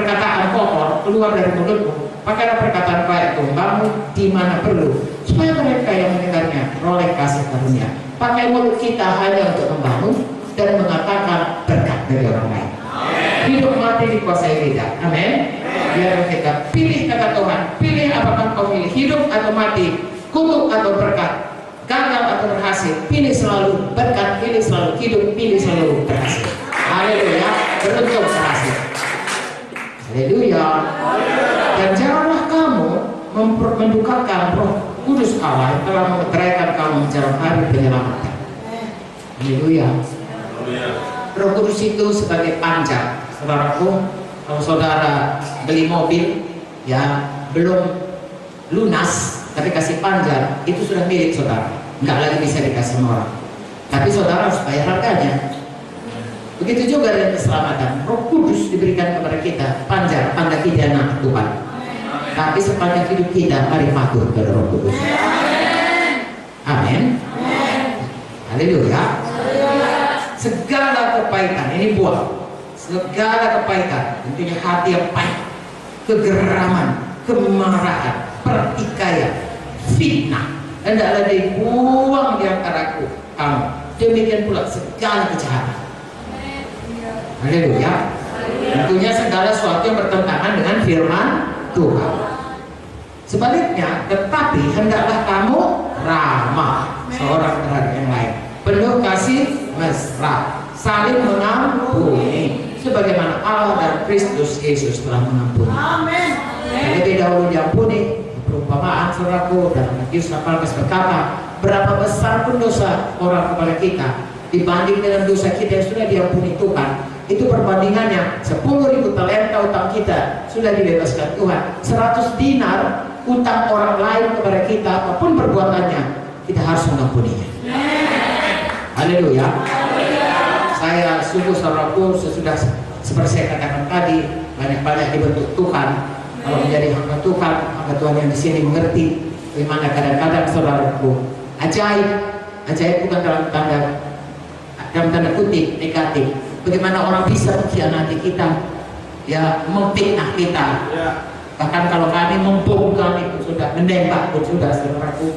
perkataan kotor keluar dari mulutmu, pakailah perkataan baik dombamu di mana perlu, supaya mereka yang mendengarnya oleh kasih karunia. Pakai mulut kita hanya untuk membangun dan mengatakan berkat dari orang lain. Hidup mati dikuasai lidah. Amin. Biar kita pilih kata Tuhan, pilih apakah kau pilih, hidup atau mati, kutuk atau berkat, gagal atau berhasil. Pilih selalu berkat, pilih selalu hidup, pilih selalu berhasil. Haleluya, beruntung berhasil. Haleluya. Dan janganlah kamu mendukakan Roh Kudus Allah yang telah memeteraikan kamu menjelang hari penyelamatan. Haleluya. Roh Kudus itu sebagai panjang. Saudaraku, kalau saudara beli mobil ya belum lunas tapi kasih panjang, itu sudah milik saudara, nggak lagi bisa dikasih orang. Tapi saudara harus bayar harganya. Begitu juga dengan keselamatan. Roh Kudus diberikan kepada kita panjang, tanda kita anak Tuhan. Tapi sepanjang hidup kita mari patuh kepada Roh Kudus. Amin. Haleluya. Segala kepaitan, ini buah. Segala kepaitan, tentunya hati yang pahit, kegeraman, kemarahan, pertikaian, fitnah, hendaklah dibuang di antara kamu. Demikian pula segala kejahatan. Haleluya. Tentunya segala sesuatu yang bertentangan dengan firman Tuhan. Sebaliknya, tetapi hendaklah kamu ramah seorang terhadap yang lain, penuh kasih mesra, saling mengampuni, sebagaimana Allah dan Kristus Yesus telah mengampuni. Amin. Lebih dahulu diampuni. Perumpamaan saudaraku dalam Matius 18 berkata, berapa besar pun dosa orang kepada kita dibanding dengan dosa kita yang sudah diampuni Tuhan, itu perbandingannya 10.000 talenta utang kita sudah dibebaskan Tuhan. 100 dinar utang orang lain kepada kita, apapun perbuatannya, kita harus mengampuninya. Haleluya. Saya sungguh saudaraku, sesudah seperti saya katakan tadi, banyak-banyak dibentuk Tuhan. Kalau menjadi hamba Tuhan, hamba Tuhan yang di sini mengerti bagaimana kadang-kadang saudaraku ajaib bukan dalam tanda kutip negatif. Bagaimana orang bisa mengkhianati kita, ya memfitnah kita. Bahkan kalau kami membongkar itu sudah, menembak pun sudah saudaraku,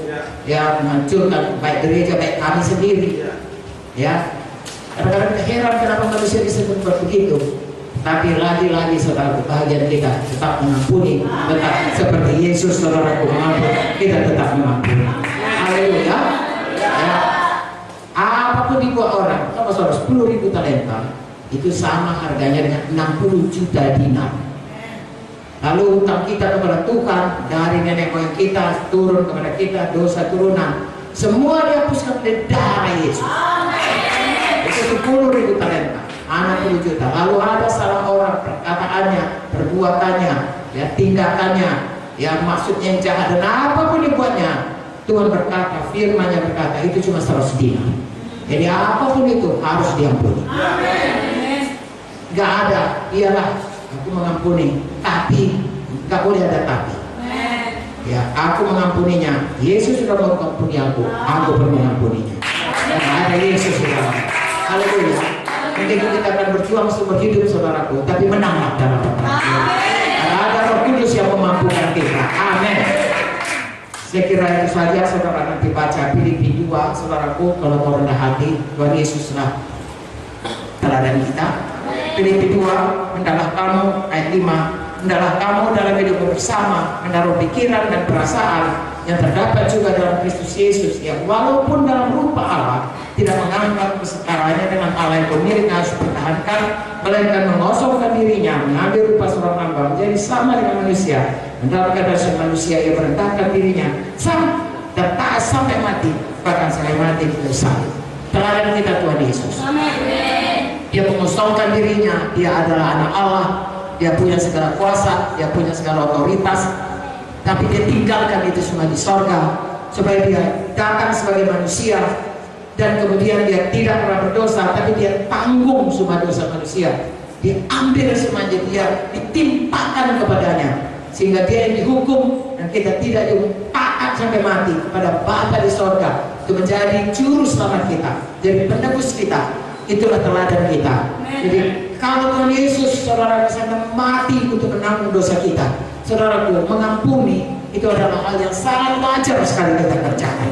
ya menghancurkan baik gereja baik kami sendiri. Ya, kadang-kadang heran kenapa manusia bisa berbuat begitu. Tapi lagi-lagi saudaraku, bahagian kita tetap mengampuni, tetap seperti Yesus saudaraku mengampuni, kita tetap mengampuni. Haleluya. Ya. Apapun dibuat orang, sama saudara 10.000 talenta itu sama harganya dengan 60 juta dinar. Lalu utang kita kepada Tuhan dari nenek moyang kita turun kepada kita, dosa turunan, semua dihapuskan oleh darah Yesus. Itu 10.000 talenta, 60 juta. Lalu ada salah orang, perkataannya, perbuatannya, ya tindakannya, ya maksudnya yang jahat dan apapun dibuatnya, Tuhan berkata, firman-Nya berkata itu cuma 100 dinar. Jadi apapun itu harus diampuni. Gak ada, iyalah aku mengampuni, tapi gak boleh ada tapi. Ya, aku mengampuninya. Yesus sudah mengampuni aku perlu mengampuninya. Karena ada Yesus di dalam. Haleluya. Mungkin kita akan berjuang seumur hidup saudaraku, tapi menanglah dalam peperangan. Ada Roh Kudus yang memampukan kita. Amin. Saya kira itu saja saudara nanti baca Filipi 2 saudaraku, kalau mau rendah hati, Tuhan Yesus telah teladan kita. Filipi 2, hendaklah kamu, ayat 5, hendaklah kamu dalam hidup bersama menaruh pikiran dan perasaan yang terdapat juga dalam Kristus Yesus, yang walaupun dalam rupa Allah tidak menganggap kesetaranya dengan Allah yang pemilik harus dipertahankan, melainkan mengosongkan dirinya, mengambil rupa seorang hamba, menjadi sama dengan manusia, mendapatkan dasar manusia yang merendahkan dirinya dan taat sampai mati, bahkan sampai mati di salib. Teladan kita Tuhan Yesus. Dia mengosongkan dirinya, dia adalah anak Allah, dia punya segala kuasa, dia punya segala otoritas, tapi dia tinggalkan itu semua di sorga supaya dia datang sebagai manusia, dan kemudian dia tidak pernah berdosa, tapi dia tanggung semua dosa manusia, dia ambil semuanya, dia ditimpakan kepadanya, sehingga dia yang dihukum dan kita tidak taat sampai mati kepada Bapa di sorga, itu menjadi juru selamat kita, jadi penebus kita. Itulah teladan kita. Jadi kalau Tuhan Yesus, saudara, kesana mati untuk menanggung dosa kita, saudaraku, mengampuni itu adalah hal yang sangat wajar sekali kita kerjakan.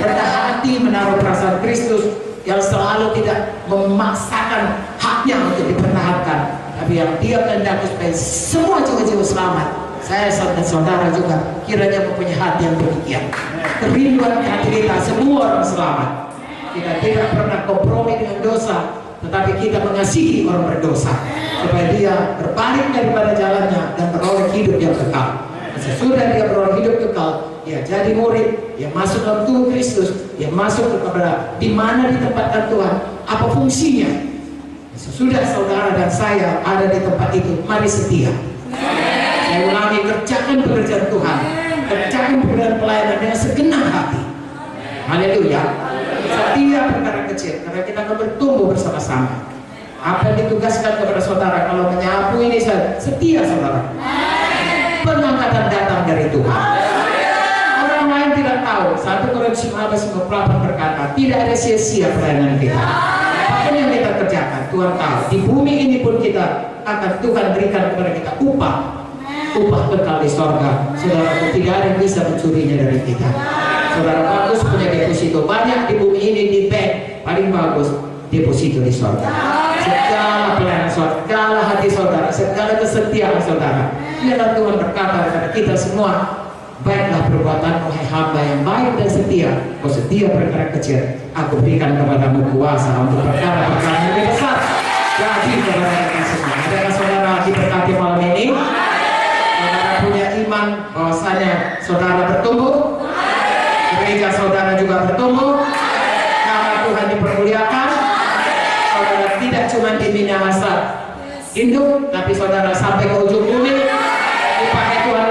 Rendah hati menaruh perasaan Kristus yang selalu tidak memaksakan haknya untuk dipertahankan, tapi yang dia kehendaki supaya semua jiwa-jiwa selamat. Saya dan saudara juga kiranya mempunyai hati yang demikian. Kerinduan hati kita semua orang selamat. Kita tidak pernah kompromi dengan dosa, tetapi kita mengasihi orang berdosa supaya dia berbalik daripada jalannya dan beroleh hidup yang kekal. Sesudah dia beroleh hidup kekal, dia jadi murid, dia masuk dalam tubuh Kristus, dia masuk kepada di mana ditempatkan Tuhan, apa fungsinya. Sesudah saudara dan saya ada di tempat itu, mari setia. Saya ulangi, kerjakan pekerjaan Tuhan, kerjakan pekerjaan pelayanan dengan segenap hati. Haleluya. Setia perkara kecil, karena kita akan bertumbuh bersama-sama. Apa yang ditugaskan kepada saudara kalau menyapu ini, setia saudara. Pengangkatan datang dari Tuhan. Orang lain tidak tahu. 1 Korintus 15:58 berkata, tidak ada sia-sia pelayanan kita. Apa yang kita kerjakan, Tuhan tahu. Di bumi ini pun kita akan Tuhan berikan kepada kita upah kekal di sorga. Saudara, tidak ada yang bisa mencurinya dari kita. Saudara bagus punya deposito banyak di bumi ini, di bank paling bagus deposito di sorga. Segala pelayanan saudara, segala hati saudara, segala kesetiaan saudara, biarlah Tuhan berkata kepada kita semua, baiklah perbuatanmu hai hamba yang baik dan setia. Kau setia perkara kecil, aku berikan kepadamu kuasa untuk perkara-perkara yang lebih besar. Jadi kepada kita semua, adakah saudara diberkati malam ini? Saudara punya iman bahwasanya saudara bertumbuh, gereja saudara juga bertumbuh, nama Tuhan dipermuliakan. Saudara tidak cuma di Minahasa Induk, tapi saudara sampai ke ujung bumi. Upahnya Tuhan